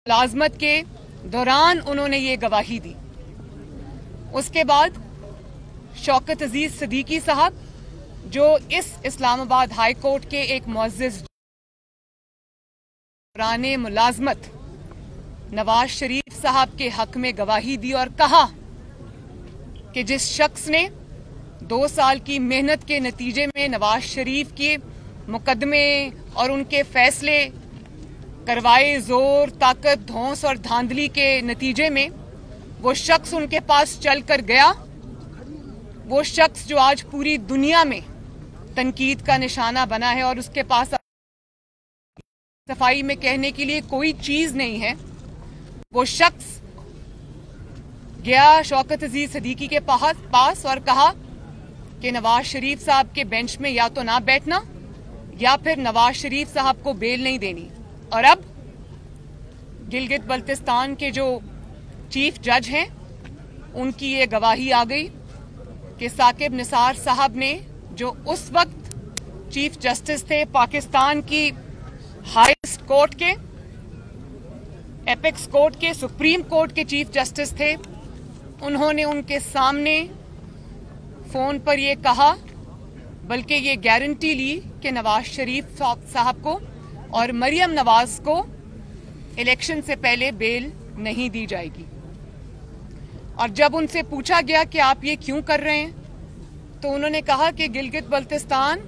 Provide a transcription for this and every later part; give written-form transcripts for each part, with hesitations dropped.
मुलाजमत के दौरान उन्होंने ये गवाही दी। उसके बाद शौकत अजीज सिद्दीकी साहब, जो इस इस्लामाबाद हाई कोर्ट के एक मुअज़्ज़िज़ दौरान मुलाजमत नवाज शरीफ साहब के हक में गवाही दी और कहा कि जिस शख्स ने 2 साल की मेहनत के नतीजे में नवाज शरीफ के मुकदमे और उनके फैसले करवाए, जोर, ताकत, धौंस और धांधली के नतीजे में वो शख्स उनके पास चल कर गया, वो शख्स जो आज पूरी दुनिया में तनकीद का निशाना बना है और उसके पास सफाई में कहने के लिए कोई चीज नहीं है, वो शख्स गया शौकत अजीज सिद्दीकी के पास और कहा कि नवाज शरीफ साहब के बेंच में या तो ना बैठना या फिर नवाज शरीफ साहब को बेल नहीं देनी। और अब गिलगित बल्तिस्तान के जो चीफ जज हैं उनकी ये गवाही आ गई कि साकिब निसार साहब ने, जो उस वक्त चीफ जस्टिस थे पाकिस्तान की हाईएस्ट कोर्ट के, एपेक्स कोर्ट के, सुप्रीम कोर्ट के चीफ जस्टिस थे, उन्होंने उनके सामने फोन पर यह कहा, बल्कि ये गारंटी ली कि नवाज शरीफ साहब को और मरियम नवाज को इलेक्शन से पहले बेल नहीं दी जाएगी। और जब उनसे पूछा गया कि आप ये क्यों कर रहे हैं, तो उन्होंने कहा कि गिलगित बल्तिस्तान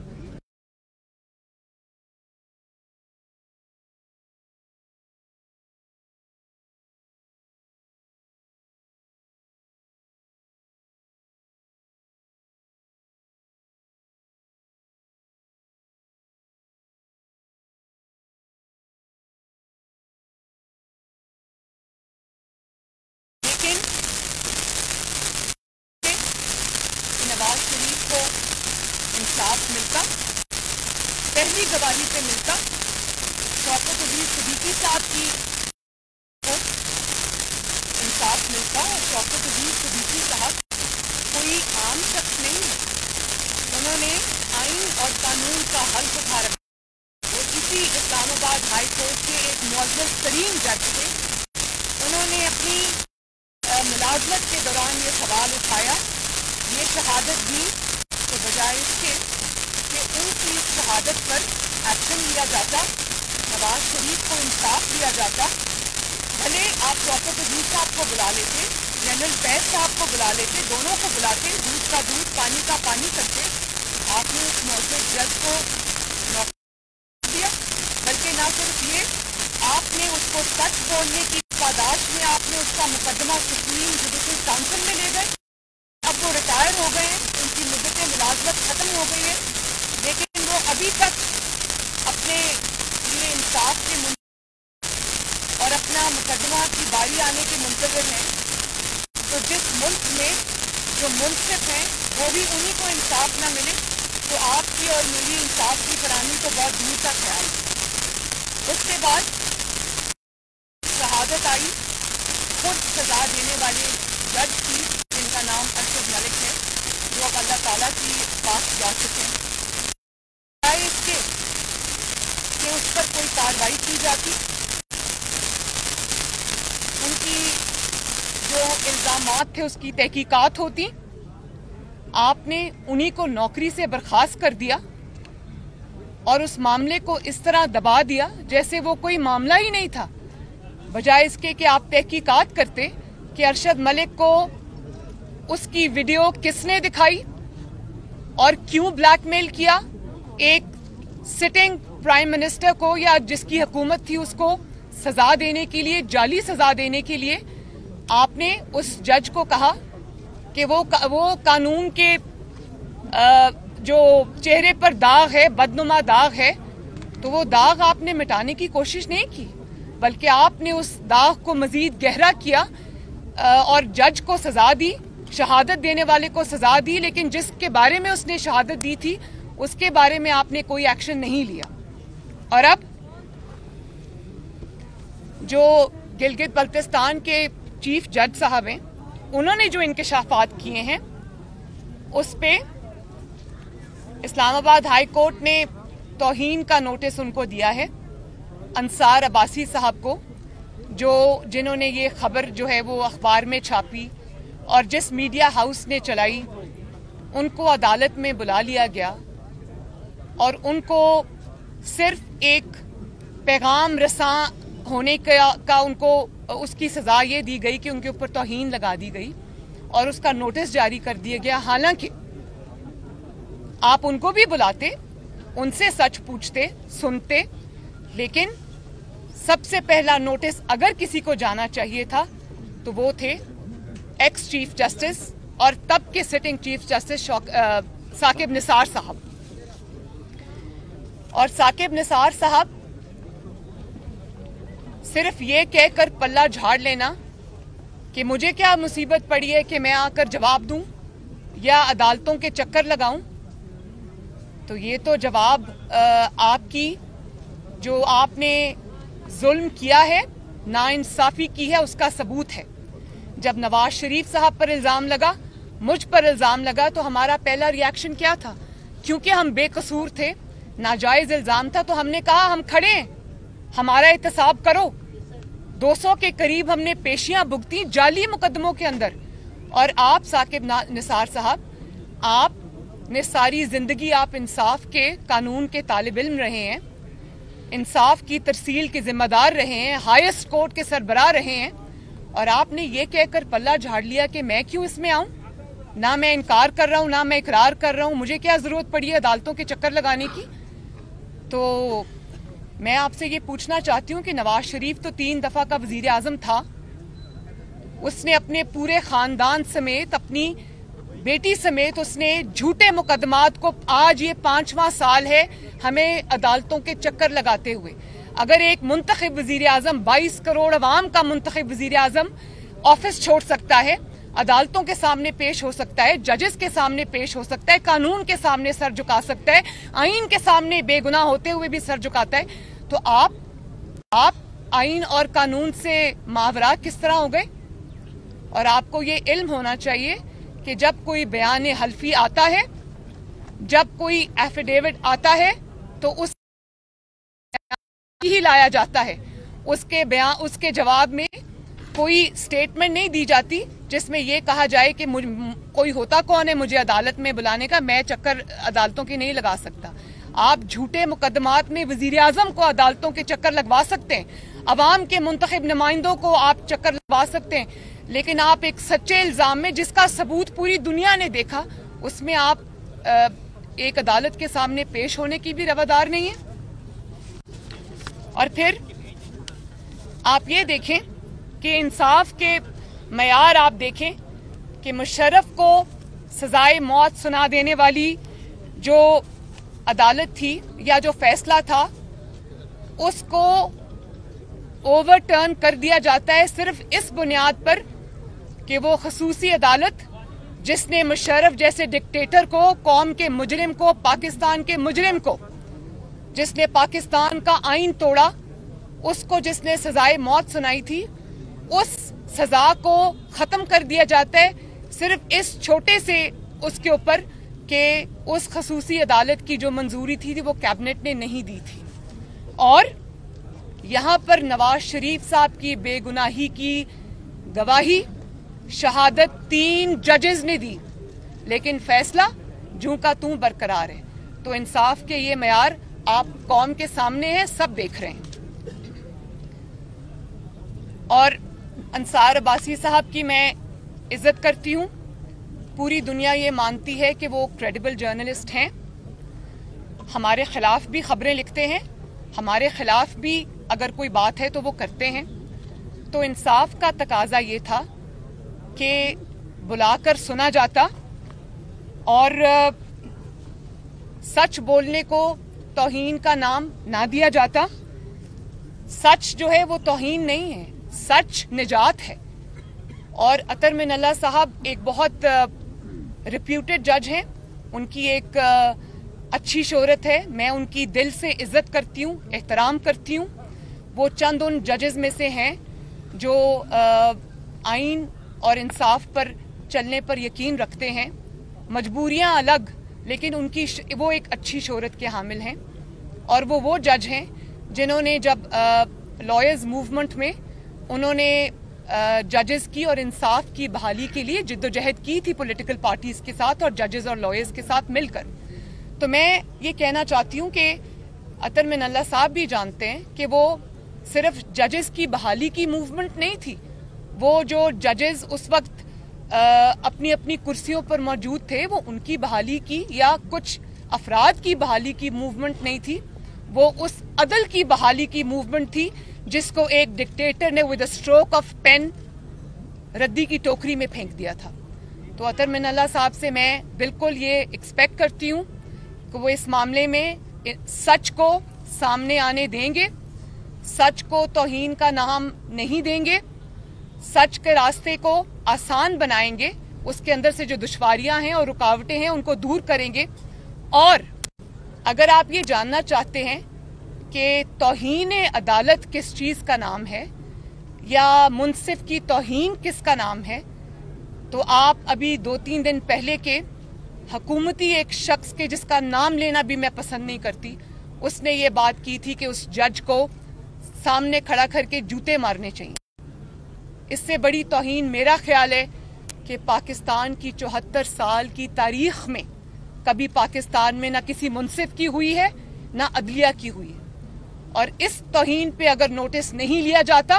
नवाज शरीफ को इंसाफ मिलता, पहली गवाही से मिलता, शौकत अजीज सिद्दीकी साहब की को इंसाफ मिलता। और शौकत अजीज सिद्दीकी साहब कोई आम शख्स नहीं है, उन्होंने आइन और कानून का हल्फ उठा रखा। वो इसी इस्लामाबाद हाई कोर्ट के एक मुअज़्ज़ज़ तरीन जज थे। उन्होंने अपनी मुलाजमत के दौरान ये सवाल उठाया, ये शहादत दी, तो बजाय इसके कि उनकी इस शहादत पर एक्शन लिया जाता, नवाज शरीफ को इंसाफ दिया जाता, भले आप शौकत अजीज साहब को बुला लेते, जनरल फैज साहब को बुला लेते, दोनों को बुलाते, दूध का दूध पानी का पानी करते, आपने उस मुअज़्ज़ज़ जज को नौकरी दिया। बल्कि ना सिर्फ ये, आपने उसको सच बोलने की पादाश में आपने उसका मुकदमा सुप्रीम जुडिशल काउंसिल में ले गए। अब वो रिटायर हो गए हैं, उनकी मुद्दत मुलाजमत खत्म हो गई है, लेकिन वो अभी तक अपने लिए इंसाफ के और अपना मुकदमा की बारी आने के मुंतज़िर हैं। तो जिस मुल्क में जो मुनसिफ हैं वो भी उन्हीं को इंसाफ ना मिले, तो आपकी और मेरी इंसाफ की फराहमी को बहुत दूर तक ख्याल। उसके बाद शहादत आई, खुद सजा देने वाले जज की, जिनका नाम अरशद मलिक है, जो अब अल्लाह ताला की पास जा चुके हैं। इसके कि उस पर कोई कार्रवाई की जाती, उनकी जो इल्जामात थे उसकी तहकीकात होती, आपने उन्हीं को नौकरी से बर्खास्त कर दिया और उस मामले को इस तरह दबा दिया जैसे वो कोई मामला ही नहीं था। बजाय इसके कि आप तहकीकात करते कि अरशद मलिक को उसकी वीडियो किसने दिखाई और क्यों ब्लैकमेल किया, एक सिटिंग प्राइम मिनिस्टर को या जिसकी हुकूमत थी उसको सजा देने के लिए, जाली सजा देने के लिए आपने उस जज को कहा कि वो कानून के जो चेहरे पर दाग है, बदनुमा दाग है, तो वो दाग आपने मिटाने की कोशिश नहीं की, बल्कि आपने उस दाग को मजीद गहरा किया और जज को सजा दी, शहादत देने वाले को सजा दी, लेकिन जिसके बारे में उसने शहादत दी थी उसके बारे में आपने कोई एक्शन नहीं लिया। और अब जो गिलगित बल्तिस्तान के चीफ जज साहब हैं, उन्होंने जो इंकशाफात किए हैं उस पे इस्लामाबाद हाई कोर्ट ने तौहीन का नोटिस उनको दिया है अंसार अब्बासी साहब को, जिन्होंने ये खबर जो है वो अखबार में छापी और जिस मीडिया हाउस ने चलाई, उनको अदालत में बुला लिया गया और उनको सिर्फ एक पैगाम रसां होने का उनको उसकी सजा ये दी गई कि उनके ऊपर तौहीन लगा दी गई और उसका नोटिस जारी कर दिया गया। हालांकि आप उनको भी बुलाते, उनसे सच पूछते, सुनते, लेकिन सबसे पहला नोटिस अगर किसी को जाना चाहिए था तो वो थे एक्स चीफ जस्टिस और तब के sitting chief justice Saqib Nisar साहब। और साकिब निसार साहब सिर्फ ये कहकर पल्ला झाड़ लेना कि मुझे क्या मुसीबत पड़ी है कि मैं आकर जवाब दूं या अदालतों के चक्कर लगाऊं, तो ये तो जवाब आपकी जो आपने जुल्म किया है, नाइंसाफी की है, उसका सबूत है। जब नवाज शरीफ साहब पर इल्जाम लगा, मुझ पर इल्जाम लगा, तो हमारा पहला रिएक्शन क्या था? क्योंकि हम बेकसूर थे, नाजायज इल्जाम था, तो हमने कहा हम खड़े हैं, हमारा एहतसाब करो। 200 के करीब हमने पेशियां भुगती जाली मुकदमों के अंदर। और आप साकिब निसार साहब, आपने सारी जिंदगी आप इंसाफ के कानून के तालिब इल्म रहे हैं, इंसाफ की तरसील के जिम्मेदार रहे हैं, हाईएस्ट कोर्ट के सरबराह रहे हैं, और आपने ये कहकर पल्ला झाड़ लिया कि मैं क्यों इसमें आऊं? ना मैं इनकार कर रहा हूं, ना मैं इकरार कर रहा हूं, मुझे क्या जरूरत पड़ी है अदालतों के चक्कर लगाने की? तो मैं आपसे ये पूछना चाहती हूं कि नवाज शरीफ तो 3 दफा का वजीर आजम था, उसने अपने पूरे खानदान समेत, अपनी बेटी समेत, उसने झूठे मुकदमात को, आज ये 5वां साल है हमें अदालतों के चक्कर लगाते हुए। अगर एक मुंतखब वजीर आजम, 22 करोड़ अवाम का मुंतखब वजीर आजम ऑफिस छोड़ सकता है, अदालतों के सामने पेश हो सकता है, जजेस के सामने पेश हो सकता है, कानून के सामने सर झुका सकता है, आईन के सामने बेगुनाह होते हुए भी सर झुकाता है, तो आप आईन और कानून से मावरा किस तरह हो गए? और आपको ये इल्म होना चाहिए कि जब कोई बयान हल्फी आता है, जब कोई एफिडेविट आता है, तो उस ही लाया जाता है, उसके जवाब में कोई स्टेटमेंट नहीं दी जाती जिसमें यह कहा जाए कि कोई होता कौन है मुझे अदालत में बुलाने का, मैं चक्कर अदालतों के नहीं लगा सकता। आप झूठे मुकदमात में वजीर आजम को अदालतों के चक्कर लगवा सकते हैं, अवाम के मुंतखब नुमाइंदों को आप चक्कर लगवा सकते हैं, लेकिन आप एक सच्चे इल्जाम में, जिसका सबूत पूरी दुनिया ने देखा, उसमें आप एक अदालत के सामने पेश होने की भी रवादार नहीं है। और फिर आप ये देखें कि इंसाफ के मयार आप देखें कि मुशर्रफ को सजाए मौत सुना देने वाली जो अदालत थी या जो फैसला था, उसको ओवरटर्न कर दिया जाता है सिर्फ इस बुनियाद पर कि वो खसूसी अदालत जिसने मुशर्रफ जैसे डिक्टेटर को, कौम के मुजरिम को, पाकिस्तान के मुजरिम को, जिसने पाकिस्तान का आईन तोड़ा, उसको जिसने सजाए मौत सुनाई थी, उस सजा को खत्म कर दिया जाता है सिर्फ इस छोटे से उसके ऊपर कि उस खसूसी अदालत की जो मंजूरी थी वो कैबिनेट ने नहीं दी थी। और यहां पर नवाज शरीफ साहब की बेगुनाही की गवाही, शहादत 3 जजेस ने दी, लेकिन फैसला जूं का तूं बरकरार है। तो इंसाफ के ये मयार आप कौम के सामने है, सब देख रहे हैं। और अंसार अब्बासी साहब की मैं इज्जत करती हूं, पूरी दुनिया ये मानती है कि वो क्रेडिबल जर्नलिस्ट हैं, हमारे खिलाफ भी खबरें लिखते हैं, हमारे खिलाफ भी अगर कोई बात है तो वो करते हैं। तो इंसाफ का तकाजा ये था कि बुलाकर सुना जाता और सच बोलने को तौहीन का नाम ना दिया जाता। सच जो है वो तौहीन नहीं है, सच निजात है। और अतर मिनल्ला साहब एक बहुत रिप्यूटेड जज हैं, उनकी एक अच्छी शोहरत है, मैं उनकी दिल से इज्जत करती हूँ, एहतराम करती हूँ। वो चंद उन जजेस में से हैं जो आईन और इंसाफ पर चलने पर यकीन रखते हैं। मजबूरियां अलग, लेकिन उनकी वो एक अच्छी शोहरत के हामिल हैं। और वो जज हैं जिन्होंने जब लॉयर्स मूवमेंट में उन्होंने जजेस की और इंसाफ की बहाली के लिए जिद्दोजहद की थी पॉलिटिकल पार्टीज के साथ और जजेस और लॉयर्स के साथ मिलकर। तो मैं ये कहना चाहती हूँ कि अतर मिनल्ला साहब भी जानते हैं कि वो सिर्फ जजेस की बहाली की मूवमेंट नहीं थी, वो जो जजेस उस वक्त अपनी अपनी कुर्सियों पर मौजूद थे वो उनकी बहाली की या कुछ अफराद की बहाली की मूवमेंट नहीं थी, वो उस अदल की बहाली की मूवमेंट थी जिसको एक डिक्टेटर ने with a stroke of pen रद्दी की टोकरी में फेंक दिया था। तो अतर मिनल्ला साहब से मैं बिल्कुल ये एक्सपेक्ट करती हूँ कि वो इस मामले में सच को सामने आने देंगे, सच को तौहीन का नाम नहीं देंगे, सच के रास्ते को आसान बनाएंगे, उसके अंदर से जो दुश्वारियां हैं और रुकावटें हैं उनको दूर करेंगे। और अगर आप ये जानना चाहते हैं कि तौहीन अदालत किस चीज़ का नाम है या मुंसिफ की तौहीन किसका नाम है, तो आप अभी 2-3 दिन पहले के हुकूमती एक शख्स के जिसका नाम लेना भी मैं पसंद नहीं करती, उसने ये बात की थी कि उस जज को सामने खड़ा करके जूते मारने चाहिए। इससे बड़ी तौहीन मेरा ख्याल है कि पाकिस्तान की 74 साल की तारीख में कभी पाकिस्तान में ना किसी मुंसिफ की हुई है ना अदलिया की हुई है। और इस तौहीन पे अगर नोटिस नहीं लिया जाता,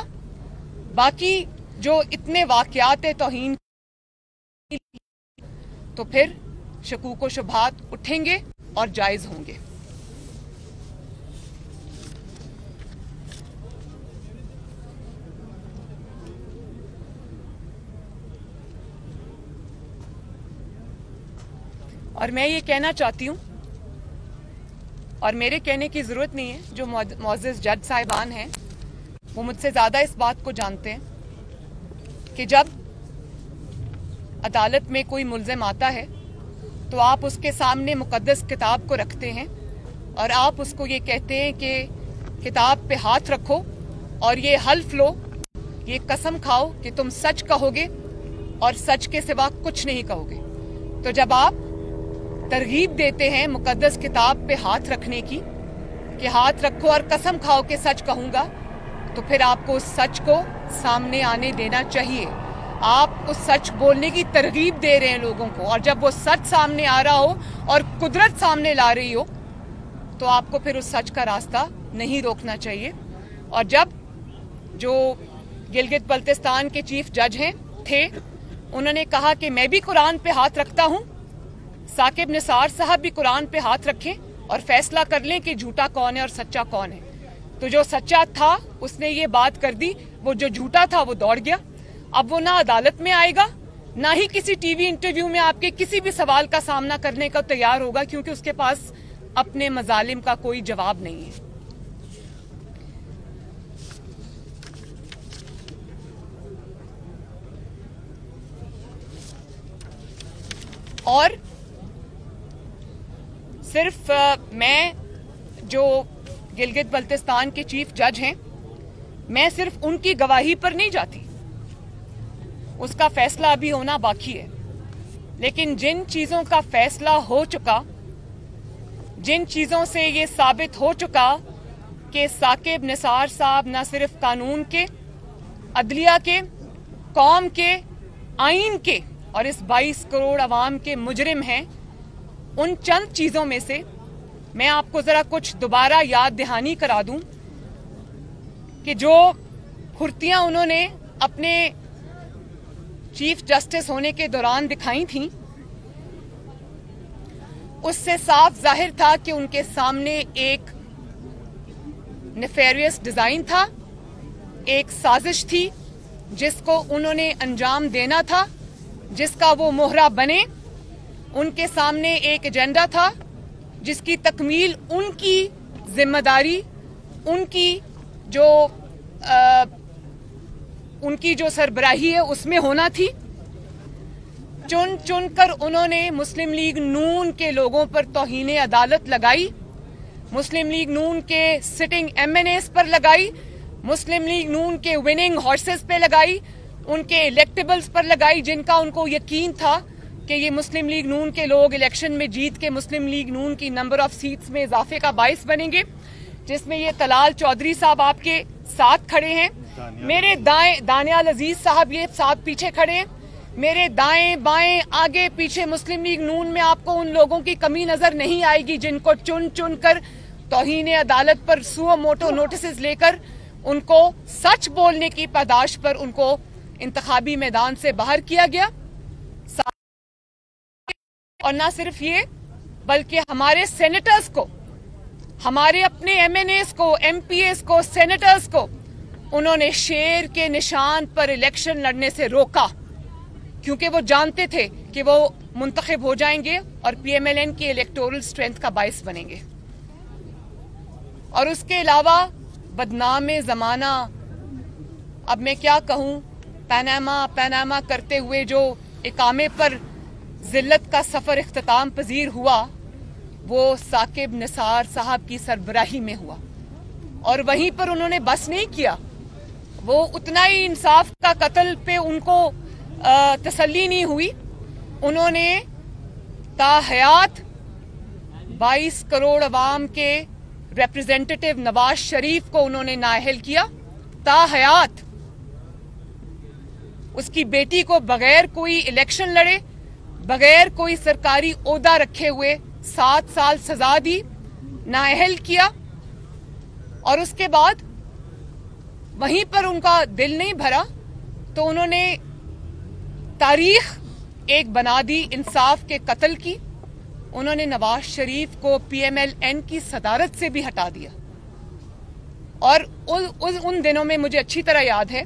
बाकी जो इतने वाकयात है तौहीन, तो फिर शकूक व शुबहात उठेंगे और जायज होंगे। और मैं ये कहना चाहती हूँ, और मेरे कहने की जरूरत नहीं है, जो मुअज़्ज़िज़ जज साहिबान हैं वो मुझसे ज्यादा इस बात को जानते हैं कि जब अदालत में कोई मुल्ज़िम आता है तो आप उसके सामने मुक़द्दस किताब को रखते हैं और आप उसको ये कहते हैं कि किताब पे हाथ रखो और ये हल्फ लो, ये कसम खाओ कि तुम सच कहोगे और सच के सिवा कुछ नहीं कहोगे। तो जब आप तरगीब देते हैं मुक़द्दस किताब पे हाथ रखने की कि हाथ रखो और कसम खाओ कि सच कहूँगा, तो फिर आपको उस सच को सामने आने देना चाहिए। आप उस सच बोलने की तरगीब दे रहे हैं लोगों को, और जब वो सच सामने आ रहा हो और कुदरत सामने ला रही हो तो आपको फिर उस सच का रास्ता नहीं रोकना चाहिए। और जब जो गिलगित बल्तिस्तान के चीफ जज थे उन्होंने कहा कि मैं भी कुरान पे हाथ रखता हूँ, साकिब निसार साहब भी कुरान पे हाथ रखें और फैसला कर लें कि झूठा कौन है और सच्चा कौन है। तो जो सच्चा था उसने ये बात कर दी, वो जो झूठा था वो दौड़ गया। अब वो ना अदालत में आएगा ना ही किसी टीवी इंटरव्यू में आपके किसी भी सवाल का सामना करने का तैयार होगा, क्योंकि उसके पास अपने मजालिम का कोई जवाब नहीं है। और सिर्फ मैं जो गिलगित बल्तिस्तान के चीफ जज हैं, मैं सिर्फ उनकी गवाही पर नहीं जाती, उसका फैसला अभी होना बाकी है। लेकिन जिन चीजों का फैसला हो चुका, जिन चीजों से ये साबित हो चुका कि साकिब निसार साहब न सिर्फ कानून के, अदलिया के, कौम के, आइन के और इस 22 करोड़ अवाम के मुजरिम हैं, उन चंद चीजों में से मैं आपको जरा कुछ दोबारा याद दहानी करा दूं कि जो फुर्तियां उन्होंने अपने चीफ जस्टिस होने के दौरान दिखाई थीं, उससे साफ जाहिर था कि उनके सामने एक नेफेरियस डिजाइन था, एक साजिश थी जिसको उन्होंने अंजाम देना था, जिसका वो मोहरा बने। उनके सामने एक एजेंडा था जिसकी तकमील उनकी जिम्मेदारी, उनकी जो सरबराही है उसमें होना थी। चुन चुन कर उन्होंने मुस्लिम लीग नून के लोगों पर तौहीन अदालत लगाई, मुस्लिम लीग नून के सिटिंग MNAs पर लगाई, मुस्लिम लीग नून के विनिंग हॉर्सेस पे लगाई, उनके इलेक्टेबल्स पर लगाई, जिनका उनको यकीन था कि ये मुस्लिम लीग नून के लोग इलेक्शन में जीत के मुस्लिम लीग नून की नंबर ऑफ सीट्स में इजाफे का बाइस बनेंगे, जिसमें ये तलाल चौधरी साहब आपके साथ खड़े हैं, मेरे दाएं दानियाल अजीज साहब, ये साहब पीछे खड़े हैं, मेरे दाएं बाएं आगे पीछे मुस्लिम लीग नून में आपको उन लोगों की कमी नजर नहीं आएगी जिनको चुन चुन कर तौहीन अदालत पर सुओ मोटो नोटिस लेकर उनको सच बोलने की पादाश पर उनको इंतखाबी मैदान से बाहर किया गया। और ना सिर्फ ये, बल्कि हमारे सेनेटर्स को, हमारे अपने एमएनएस को, एमपीएस को, सेनेटर्स को उन्होंने शेर के निशान पर इलेक्शन लड़ने से रोका, क्योंकि वो जानते थे कि वो मुंतखब हो जाएंगे और पीएमएलएन की इलेक्टोरल स्ट्रेंथ का बाइस बनेंगे। और उसके अलावा बदनाम जमाना, अब मैं क्या कहूं, पैनामा करते हुए जो इकामे पर जिल्लत का सफर इख्तिताम पजीर हुआ, वो साकिब निसार साहब की सरबराही में हुआ। और वहीं पर उन्होंने बस नहीं किया, वो उतना ही इंसाफ का कत्ल पे उनको तसल्ली नहीं हुई, उन्होंने ताहयात 22 करोड़ अवाम के रिप्रेजेंटेटिव नवाज शरीफ को उन्होंने नाअहल किया। ताहयात उसकी बेटी को बगैर कोई इलेक्शन लड़े, बगैर कोई सरकारी ओहदा रखे हुए 7 साल सजा दी, नाअहल किया। और उसके बाद वहीं पर उनका दिल नहीं भरा तो उन्होंने तारीख एक बना दी इंसाफ के कत्ल की। उन्होंने नवाज शरीफ को पीएमएलएन की सदारत से भी हटा दिया। और उन दिनों में मुझे अच्छी तरह याद है,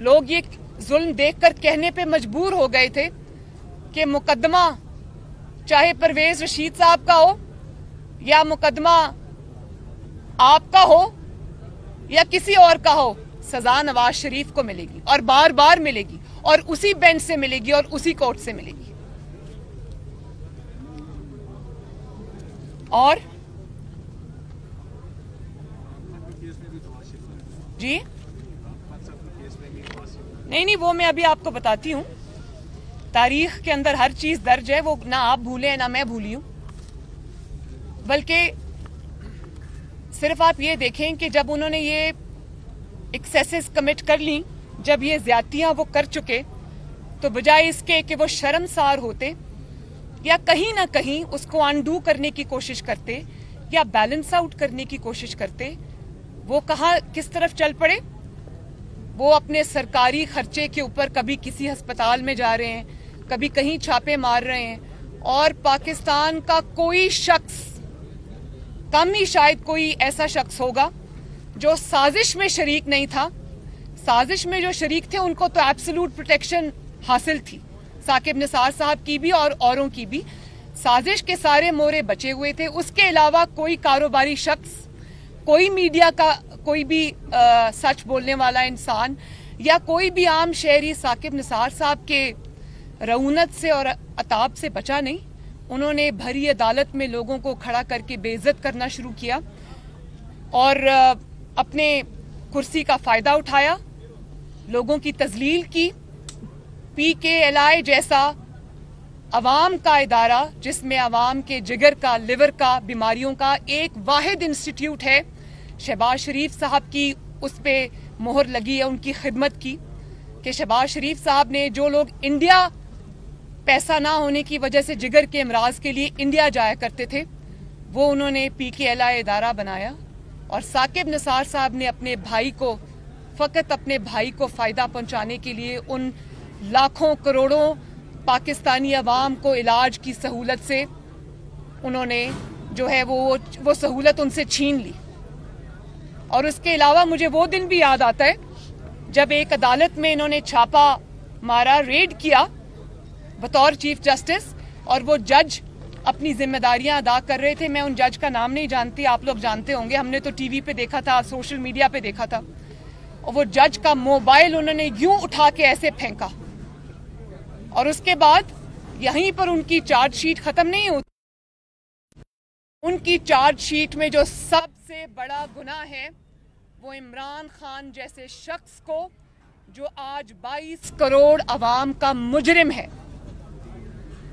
लोग ये जुल्म देखकर कहने पे मजबूर हो गए थे कि मुकदमा चाहे परवेज रशीद साहब का हो या मुकदमा आपका हो या किसी और का हो, सजा नवाज शरीफ को मिलेगी और बार बार मिलेगी और उसी बेंच से मिलेगी और उसी कोर्ट से मिलेगी। और जी नहीं, वो मैं अभी आपको बताती हूं। तारीख के अंदर हर चीज दर्ज है, वो ना आप भूले ना मैं भूली हूं। बल्कि सिर्फ आप ये देखें कि जब उन्होंने ये एक्सेसेस कमिट कर ली, जब ये ज्यादतियां वो कर चुके, तो बजाय इसके कि वो शर्मसार होते या कहीं ना कहीं उसको अनडू करने की कोशिश करते या बैलेंस आउट करने की कोशिश करते, वो कहाँ किस तरफ चल पड़े। वो अपने सरकारी खर्चे के ऊपर कभी किसी अस्पताल में जा रहे हैं, कभी कहीं छापे मार रहे हैं। और पाकिस्तान का कोई शख्स, कम ही शायद कोई ऐसा शख्स होगा जो साजिश में शरीक नहीं था। साजिश में जो शरीक थे उनको तो एब्सोल्यूट प्रोटेक्शन हासिल थी, साकिब निसार साहब की भी और औरों की भी। साजिश के सारे मोरे बचे हुए थे। उसके अलावा कोई कारोबारी शख्स, कोई मीडिया का कोई भी सच बोलने वाला इंसान या कोई भी आम शहरी साकिब निसार साहब के रऊनत से और अताब से बचा नहीं। उन्होंने भरी अदालत में लोगों को खड़ा करके बेइज्जत करना शुरू किया और अपने कुर्सी का फायदा उठाया, लोगों की तजलील की। PKLI जैसा अवाम का इदारा, जिसमें अवाम के जिगर का, लिवर का, बीमारियों का एक वाहिद इंस्टीट्यूट है, शहबाज शरीफ साहब की उस पे मोहर लगी है उनकी खिदमत की, कि शहबाज शरीफ साहब ने, जो लोग इंडिया पैसा ना होने की वजह से जिगर के अमराज के लिए इंडिया जाया करते थे, वो उन्होंने PKLI इदारा बनाया। और साकिब निसार साहब ने अपने भाई को, फकत अपने भाई को फायदा पहुंचाने के लिए उन लाखों करोड़ों पाकिस्तानी अवाम को इलाज की सहूलत से उन्होंने जो है वो सहूलत उनसे छीन ली। और उसके अलावा मुझे वो दिन भी याद आता है जब एक अदालत में इन्होंने छापा मारा, रेड किया बतौर चीफ जस्टिस, और वो जज अपनी जिम्मेदारियां अदा कर रहे थे। मैं उन जज का नाम नहीं जानती, आप लोग जानते होंगे, हमने तो टीवी पे देखा था, सोशल मीडिया पे देखा था। और वो जज का मोबाइल उन्होंने यूं उठा के ऐसे फेंका और उसके बाद यहीं पर उनकी चार्जशीट खत्म नहीं होती। उनकी चार्जशीट में जो सबसे बड़ा गुनाह है वो इमरान खान जैसे शख्स को, जो आज 22 करोड़ अवाम का मुजरिम है,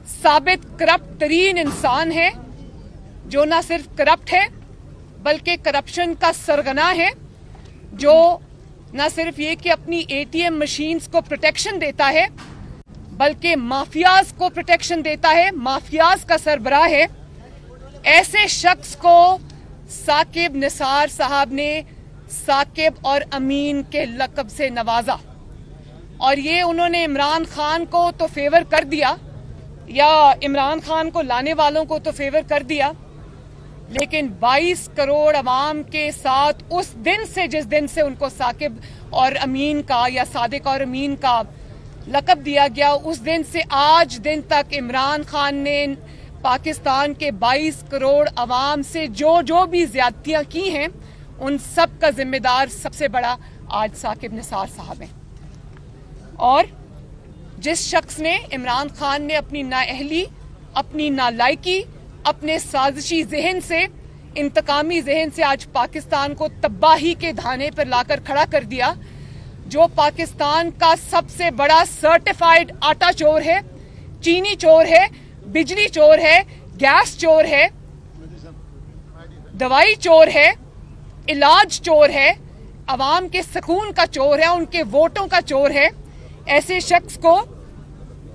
साबित करप्ट तरीन इंसान है, जो ना सिर्फ करप्ट है बल्कि करप्शन का सरगना है, जो न सिर्फ ये कि अपनी एटीएम मशीन्स को प्रोटेक्शन देता है, बल्कि माफियाज को प्रोटेक्शन देता है, माफियाज का सरबराह है। ऐसे शख्स को साकिब निसार साहब ने साकिब और अमीन के लक़ब से नवाजा, और ये उन्होंने इमरान खान को तो फेवर कर दिया, या इमरान खान को लाने वालों को तो फेवर कर दिया, लेकिन 22 करोड़ अवाम के साथ उस दिन से, जिस दिन से उनको साकिब और अमीन का या सादिक और अमीन का लक़ब दिया गया, उस दिन से आज दिन तक इमरान खान ने पाकिस्तान के 22 करोड़ अवाम से जो जो भी ज्यादतियां की हैं, उन सब का जिम्मेदार सबसे बड़ा आज साकिब निसार साहब हैं। और जिस शख्स ने, इमरान खान ने अपनी नाअहली, अपनी नालायकी, अपने साजिशी जहन से, इंतकामी जहन से आज पाकिस्तान को तबाही के धाने पर लाकर खड़ा कर दिया, जो पाकिस्तान का सबसे बड़ा सर्टिफाइड आटा चोर है, चीनी चोर है, बिजली चोर है, गैस चोर है, दवाई चोर है, इलाज चोर है, अवाम के सुकून का चोर है, उनके वोटों का चोर है। ऐसे शख्स को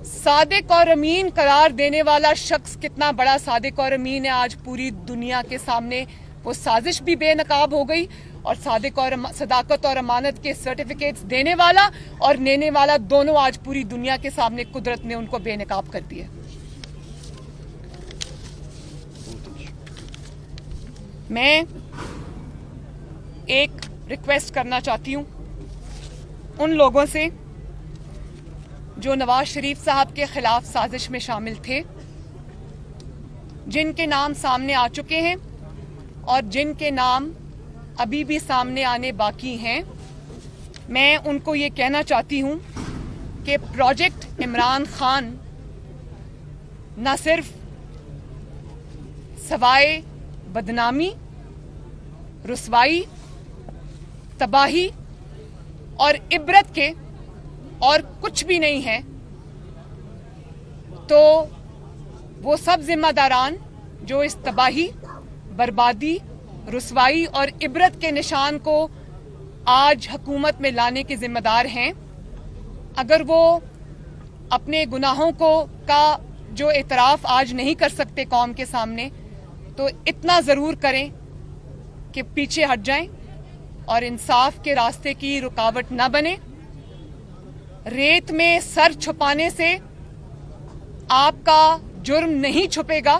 सादिक और अमीन करार देने वाला शख्स कितना बड़ा सादिक और अमीन है, आज पूरी दुनिया के सामने वो साजिश भी बेनकाब हो गई, और सादिक और सदाकत और अमानत के सर्टिफिकेट्स देने वाला और लेने वाला दोनों आज पूरी दुनिया के सामने कुदरत ने उनको बेनकाब कर दिया। मैं एक रिक्वेस्ट करना चाहती हूं उन लोगों से जो नवाज शरीफ साहब के खिलाफ साजिश में शामिल थे, जिनके नाम सामने आ चुके हैं और जिनके नाम अभी भी सामने आने बाकी हैं। मैं उनको ये कहना चाहती हूं कि प्रोजेक्ट इमरान खान न सिर्फ सवाए बदनामी, रुसवाई, तबाही और इबरत के और कुछ भी नहीं है, तो वो सब जिम्मेदारान जो इस तबाही, बर्बादी, रुसवाई और इबरत के निशान को आज हुकूमत में लाने के जिम्मेदार हैं, अगर वो अपने गुनाहों को का जो एतराफ़ आज नहीं कर सकते कौम के सामने, तो इतना ज़रूर करें कि पीछे हट जाएं और इंसाफ के रास्ते की रुकावट न बने। रेत में सर छुपाने से आपका जुर्म नहीं छुपेगा,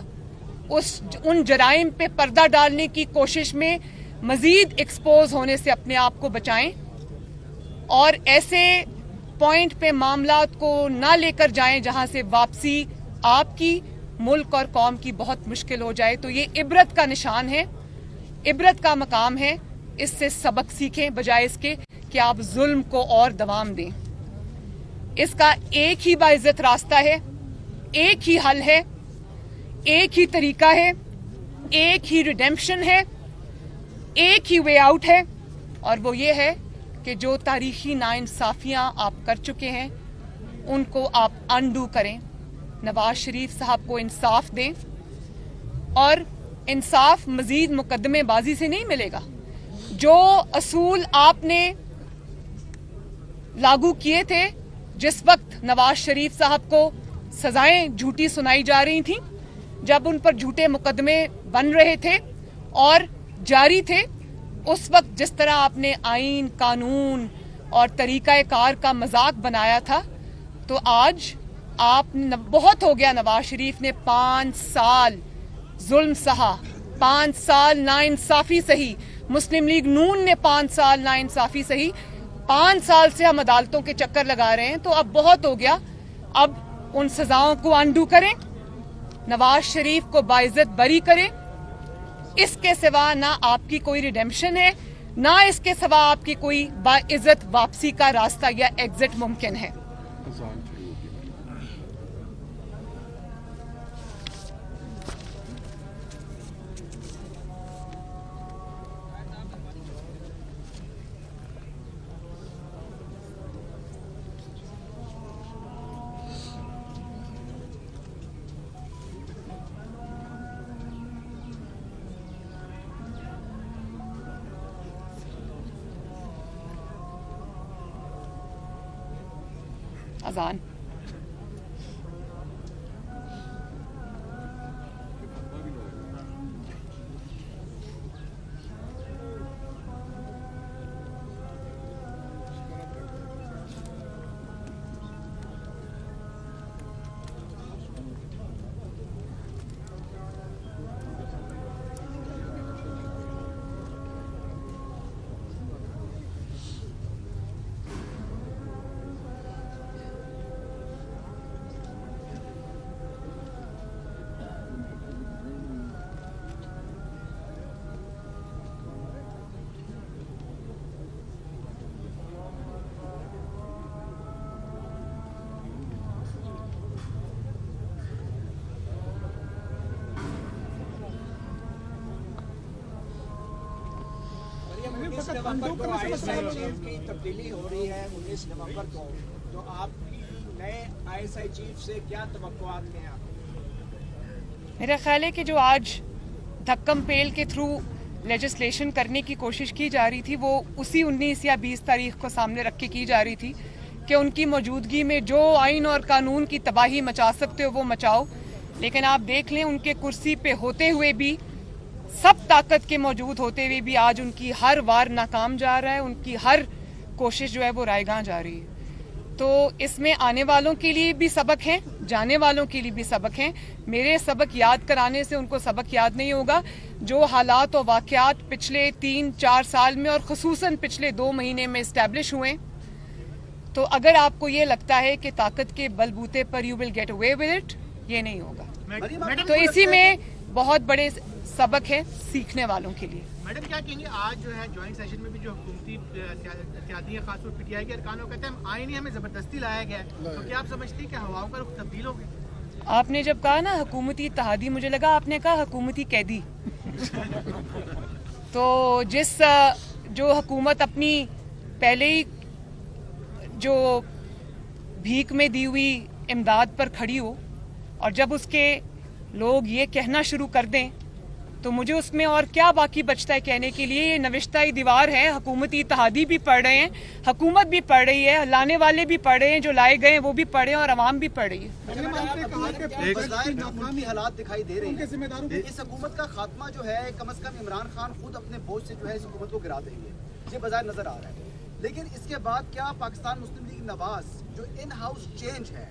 उन जराइम पे पर्दा डालने की कोशिश में मजीद एक्सपोज होने से अपने आप को बचाएं, और ऐसे पॉइंट पे मामलात को ना लेकर जाएं जहां से वापसी आपकी, मुल्क और कौम की बहुत मुश्किल हो जाए। तो ये इबरत का निशान है, इबरत का मकाम है। इससे सबक सीखें बजाय इसके कि आप जुल्म को और दवाम दें। इसका एक ही बाइज्जत रास्ता है, एक ही हल है, एक ही तरीका है, एक ही रिडेम्पशन है, एक ही वे आउट है, और वो ये है कि जो तारीखी नाइंसाफियां आप कर चुके हैं उनको आप अनडू करें। नवाज शरीफ साहब को इंसाफ दें, और इंसाफ मजीद मुकदमेबाजी से नहीं मिलेगा। जो असूल आपने लागू किए थे जिस वक्त नवाज शरीफ साहब को सजाएं झूठी सुनाई जा रही थी, जब उन पर झूठे मुकदमे बन रहे थे और जारी थे, उस वक्त जिस तरह आपने आईन, कानून और तरीका कार का मजाक बनाया था, तो आज आप बहुत हो गया। नवाज शरीफ ने 5 साल जुल्म सहा, 5 साल नाइंसाफी सही, मुस्लिम लीग नून ने 5 साल नाइंसाफी सही, 5 साल से हम अदालतों के चक्कर लगा रहे हैं। तो अब बहुत हो गया, अब उन सजाओं को अनडू करें, नवाज शरीफ को बाइज्जत बरी करें। इसके सिवा ना आपकी कोई रिडेम्पशन है, ना इसके सिवा आपकी कोई बाइज्जत वापसी का रास्ता या एग्जिट मुमकिन है। अजान। की तब्दीली हो रही है 19 नवंबर को, तो आपकी नए ISI चीफ से क्या तवक्कुआत हैं आप? मेरा ख्याल है कि जो आज धक्कम पेल के थ्रू लेजिस्लेशन करने की कोशिश की जा रही थी, वो उसी 19 या 20 तारीख को सामने रख के की जा रही थी कि उनकी मौजूदगी में जो आइन और कानून की तबाही मचा सकते हो वो मचाओ। लेकिन आप देख लें, उनके कुर्सी पे होते हुए भी, सब ताकत के मौजूद होते हुए भी आज उनकी हर वार नाकाम जा रहा है, उनकी हर कोशिश जो है वो रायगां जा रही है। तो इसमें आने वालों के लिए भी सबक हैं, जाने वालों के लिए भी सबक हैं। मेरे सबक याद कराने से उनको सबक याद नहीं होगा। जो हालात और वाक़यात पिछले 3-4 साल में और ख़ुसूसन पिछले 2 महीने में इस्टेब्लिश हुए, तो अगर आपको ये लगता है कि ताकत के बलबूते पर you will get away with it, ये नहीं होगा। तो इसी में बहुत बड़े सबक है सीखने वालों के लिए। मैडम क्या कहेंगे, आज जो है ज्वाइंट सेशन में भी जो हुकूमती इत्यादी है, खासतौर पीटीआई के अरकान कहते हैं हम आए नहीं, हमें जबरदस्ती लाया गया है, तो क्या आप समझती हैं कि हवाओं का रुख तब्दील हो गया? आपने जब कहा ना हुकूमती इत्तेहादी, मुझे लगा आपने कहा हुकूमती कैदी। तो जो हुकूमत अपनी पहले ही जो भीख में दी हुई इमदाद पर खड़ी हो, और जब उसके लोग ये कहना शुरू कर दें, तो मुझे उसमें और क्या बाकी बचता है कहने के लिए। ये नविश्ता दीवार है, हुकूमती इत्तेहादी भी पढ़ रहे हैं, हुकूमत भी पढ़ रही है, लाने वाले भी पढ़ रहे हैं, जो लाए गए वो भी पढ़ रहे हैं और आवाम भी पढ़ रही है। हालात दिखाई दे रहे हैं, इस हुकूमत का खात्मा जो है, कम अज कम इमरान खान खुद अपने बोझ से जो है इस हुकूमत को गिरा देंगे, ये बाजार नजर आ रहा है। लेकिन इसके बाद क्या पाकिस्तान मुस्लिम लीग नवाज जो इन हाउस चेंज है,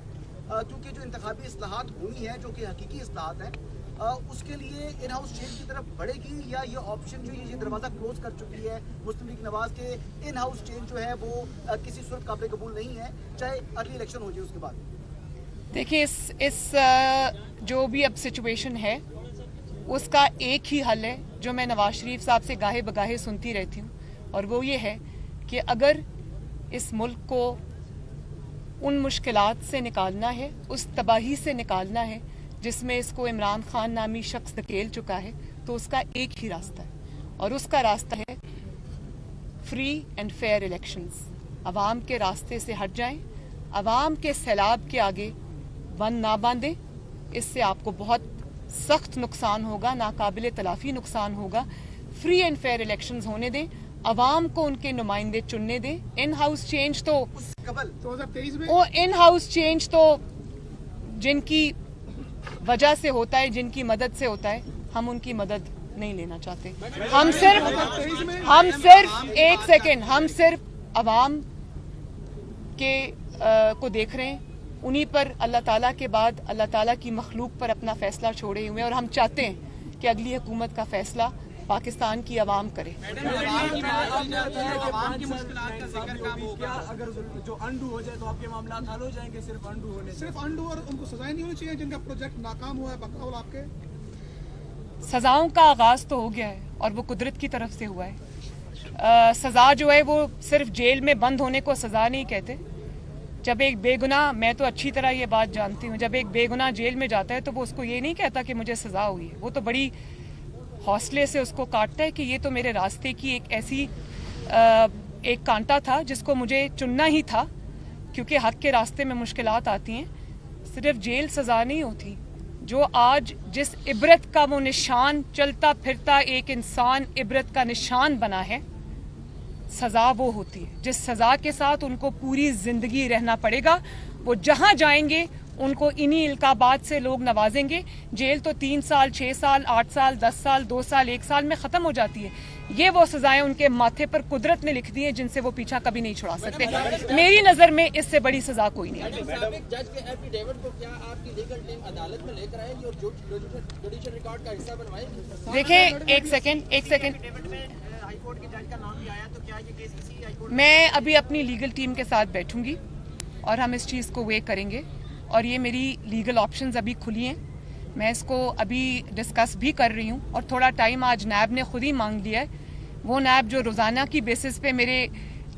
क्योंकि जो इंतखाबी इस्लाहात हुई है जो कि हकीकी इस्लाहात है, उसके लिए इन हाउस चेंज की तरफ बढ़ेगी, या ये ऑप्शन जो ये दरवाजा क्लोज कर चुकी है मुस्लिम लीग नवाज के, इन हाउस चेंज जो है वो किसी सूरत काबिल कबूल नहीं है, चाहे अर्ली इलेक्शन हो जाए उसके बाद? देखिए, इस जो भी अब सिचुएशन है उसका एक ही हल है जो मैं नवाज शरीफ साहब से गाहे बगाहे सुनती रहती हूँ, और वो ये है कि अगर इस मुल्क को उन मुश्किलात से निकालना है, उस तबाही से निकालना है जिसमें इसको इमरान खान नामी शख्स धकेल चुका है, तो उसका एक ही रास्ता है, और उसका रास्ता है फ्री एंड फेयर इलेक्शंस। अवाम के रास्ते से हट जाएं, अवाम के सैलाब के आगे बंद ना बांधें, इससे आपको बहुत सख्त नुकसान होगा, नाकाबिल तलाफी नुकसान होगा। फ्री एंड फेयर इलेक्शंस होने दें, अवाम को उनके नुमाइंदे चुनने दें। इन हाउस चेंज तो 2023 में इन हाउस चेंज तो जिनकी वजह से होता है, जिनकी मदद से होता है, हम उनकी मदद नहीं लेना चाहते। हम सिर्फ एक सेकेंड, हम सिर्फ अवाम के को देख रहे हैं, उन्हीं पर अल्लाह ताला के बाद अल्लाह ताला की मखलूक पर अपना फैसला छोड़े हुए हैं, और हम चाहते हैं कि अगली हुकूमत का फैसला पाकिस्तान की आवाम करे। अगर जो अंडू हो जाए तो आपके मामला हल हो जाएंगे? सिर्फ अंडू होने, सिर्फ अंडू, और उनको सजाएं नहीं होनी चाहिए जिनका प्रोजेक्ट नाकाम हुआ है बकौल आपके? सजाओं का आगाज तो हो गया है, और वो कुदरत की तरफ से हुआ है। सजा जो है वो सिर्फ जेल में बंद होने को सजा नहीं कहते। जब एक बेगुनाह, मैं तो अच्छी तरह ये बात जानती हूँ, जब एक बेगुनाह जेल में जाता है तो वो उसको ये नहीं कहता कि मुझे सजा हुई है, वो तो बड़ी हौसले से उसको काटता है कि ये तो मेरे रास्ते की एक ऐसी एक कांटा था जिसको मुझे चुनना ही था, क्योंकि हक के रास्ते में मुश्किलात आती हैं। सिर्फ जेल सजा नहीं होती। जो आज जिस इबरत का वो निशान, चलता फिरता एक इंसान इबरत का निशान बना है, सजा वो होती है जिस सजा के साथ उनको पूरी जिंदगी रहना पड़ेगा, वो जहां जाएंगे उनको इन्हीं इल्काबात से लोग नवाजेंगे। जेल तो 3 साल, 6 साल, 8 साल, 10 साल, 2 साल, 1 साल में खत्म हो जाती है। ये वो सजाएं उनके माथे पर कुदरत ने लिख दी है जिनसे वो पीछा कभी नहीं छुड़ा सकते। मेरी नजर में इससे बड़ी सजा कोई नहीं है। जज के एफिडेविट को क्या आपकी लीगल टीम अदालत में लेकर आएगी और जुडिशियल रिकॉर्ड का हिस्सा बनवाएगी? देखिए, एक सेकंड, हाईकोर्ट के जज का नाम भी आया, तो क्या ये केस किसी हाईकोर्ट? मैं अभी अपनी लीगल टीम के साथ बैठूंगी और हम इस चीज को वे करेंगे। और ये मेरी लीगल ऑप्शंस अभी खुली हैं, मैं इसको अभी डिस्कस भी कर रही हूँ। और थोड़ा टाइम आज नैब ने खुद ही मांग लिया है। वो नैब जो रोजाना की बेसिस पे मेरे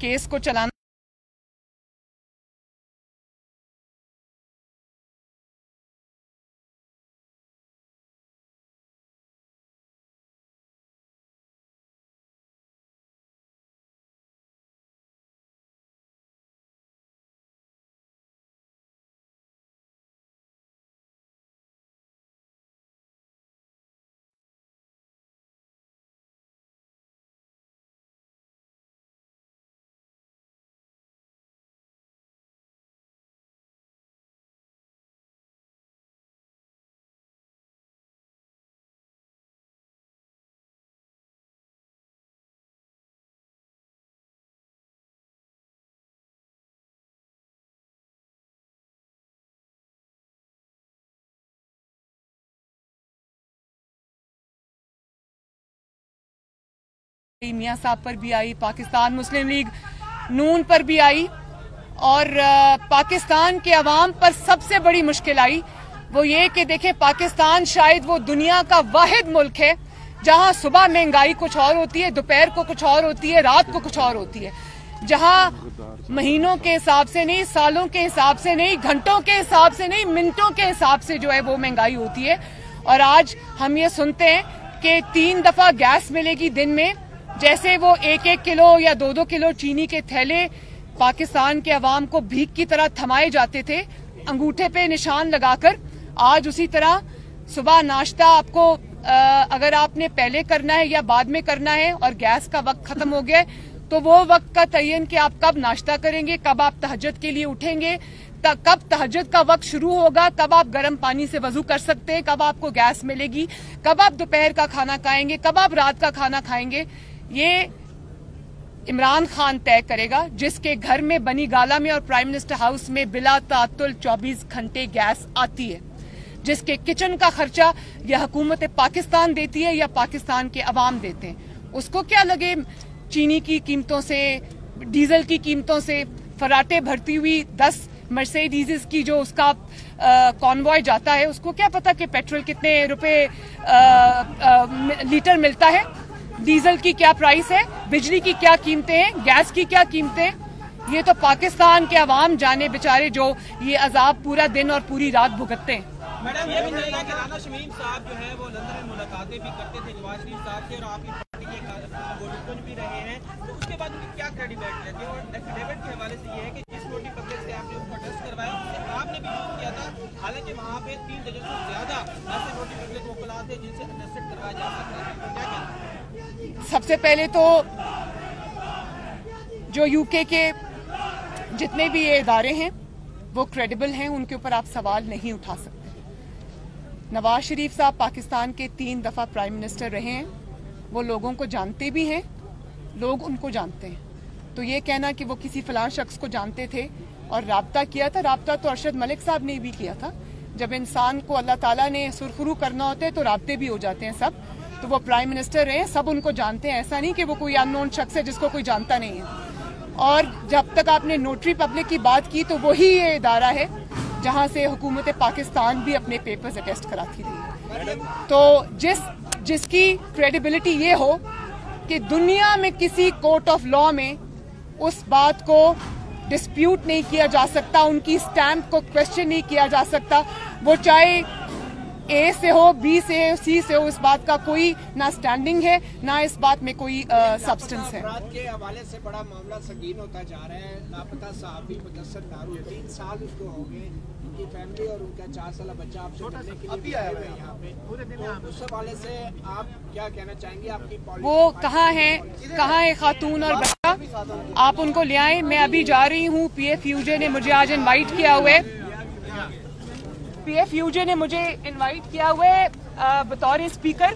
केस को चलाना मियां साहब पर भी आई, पाकिस्तान मुस्लिम लीग नून पर भी आई और पाकिस्तान के अवाम पर सबसे बड़ी मुश्किल आई वो ये कि देखें, पाकिस्तान शायद वो दुनिया का वाहिद मुल्क है जहां सुबह महंगाई कुछ और होती है, दोपहर को कुछ और होती है, रात को कुछ और होती है, जहां महीनों के हिसाब से नहीं, सालों के हिसाब से नहीं, घंटों के हिसाब से नहीं, मिनटों के हिसाब से जो है वो महंगाई होती है। और आज हम ये सुनते हैं कि 3 दफा गैस मिलेगी दिन में, जैसे वो 1-1 किलो या 2-2 किलो चीनी के थैले पाकिस्तान के अवाम को भीख की तरह थमाए जाते थे अंगूठे पे निशान लगाकर। आज उसी तरह सुबह नाश्ता आपको अगर आपने पहले करना है या बाद में करना है और गैस का वक्त खत्म हो गया तो वो वक्त का तयन कि आप कब नाश्ता करेंगे, कब आप तहज्जुद के लिए उठेंगे, कब तहज्जुद का वक्त शुरू होगा, कब आप गर्म पानी से वजू कर सकते हैं, कब आपको गैस मिलेगी, कब आप दोपहर का खाना खाएंगे, कब आप रात का खाना खाएंगे, ये इमरान खान तय करेगा, जिसके घर में बनी गाला में और प्राइम मिनिस्टर हाउस में बिला तातुल 24 घंटे गैस आती है, जिसके किचन का खर्चा या हुकूमत पाकिस्तान देती है या पाकिस्तान के अवाम देते हैं। उसको क्या लगे चीनी की कीमतों से, डीजल की कीमतों से, फराटे भरती हुई 10 मर्सिडीज की जो उसका कॉन्वॉय जाता है, उसको क्या पता कि पेट्रोल कितने रुपए लीटर मिलता है, डीजल की क्या प्राइस है, बिजली की क्या कीमतें हैं, गैस की क्या कीमतें हैं। ये तो पाकिस्तान के अवाम जाने बेचारे जो ये अजाब पूरा दिन और पूरी रात भुगतते हैं। मैडम ये भी चलेगा कि राना शमीम साहब जो है वो लंदन में मुलाकातें भी करते थे नवाज शरीफ साहब से और आपकी पार्टी के वो भी रहे हैं, तो उसके बाद उनकी क्या क्रेडिबिलिटी रहती है? और एफिडेविट के हवाले से ये है कि जिस नोटी पब्लिक से आपने उनको टेस्ट करवाया उससे आपने भी यूज किया था, हालांकि वहाँ पे 3 दर्जन से ज्यादा ऐसे नोटी पब्लिक वकला थे जिनसे अटेस्टेड करवाया जा सकता है, तो क्या कहना? सबसे पहले तो जो यूके के जितने भी ये इदारे हैं वो क्रेडिबल हैं, उनके ऊपर आप सवाल नहीं उठा सकते। नवाज शरीफ साहब पाकिस्तान के 3 दफा प्राइम मिनिस्टर रहे हैं, वो लोगों को जानते भी हैं, लोग उनको जानते हैं। तो ये कहना कि वो किसी फलां शख्स को जानते थे और राब्ता किया था, राब्ता तो अरशद मलिक साहब ने भी किया था। जब इंसान को अल्लाह ताला ने सुरखरू करना होता है तो राब्ते भी हो जाते हैं सब। तो वो प्राइम मिनिस्टर रहे, सब उनको जानते हैं, ऐसा नहीं कि वो कोई अननोन शख्स है जिसको कोई जानता नहीं है। और जब तक आपने नोटरी पब्लिक की बात की तो वही ये इदारा है जहां से हुकूमत पाकिस्तान भी अपने पेपर्स अटेस्ट कराती रही है। तो जिसकी क्रेडिबिलिटी ये हो कि दुनिया में किसी कोर्ट ऑफ लॉ में उस बात को डिस्प्यूट नहीं किया जा सकता, उनकी स्टैंप को क्वेश्चन नहीं किया जा सकता, वो चाहे ए से हो, बी से हो, सी से हो, इस बात का कोई ना स्टैंडिंग है ना इस बात में कोई सब्सटेंस है। अपराध के हवाले से बड़ा मामला संगीन होता जा रहा है। लापता सहाफी मुदस्सर नारू 3 साल उसको हो गए, उनकी फैमिली और उनका 4 साल बच्चा आपसे मिलने के लिए आया हुआ है यहाँ पे। तो उस हवाले से आप क्या कहना चाहेंगे? आपकी वो कहाँ है खातून और बच्चा? आप उनको ले आए। मैं अभी जा रही हूँ। PFUJ ने मुझे आज इनवाइट किया हुआ है। PFUJ ने मुझे इनवाइट किया हुआ है बतौर स्पीकर,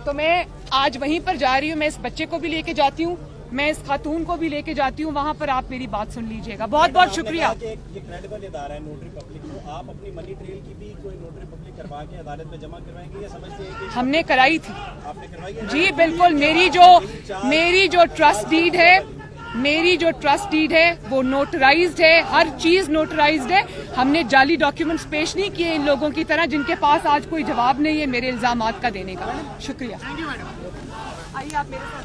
तो मैं आज वहीं पर जा रही हूँ। मैं इस बच्चे को भी लेके जाती हूँ, मैं इस खातून को भी लेके जाती हूँ। वहाँ पर आप मेरी बात सुन लीजिएगा। बहुत बहुत शुक्रिया। ये क्रेडिबल इदारा है नोटरी पब्लिक, तो आप अपनी मनी ट्रेल की भी कोई नोटरी पब्लिक करवा के अदालत में जमा करवाएंगे या समझते हैं कि हमने कराई थी? आपने करवाई है? जी बिल्कुल। मेरी जो ट्रस्ट डीड है वो नोटराइज्ड है, हर चीज नोटराइज्ड है। हमने जाली डॉक्यूमेंट्स पेश नहीं किए इन लोगों की तरह जिनके पास आज कोई जवाब नहीं है मेरे इल्जामात का देने का। शुक्रिया। आइए आप मेरे साथ।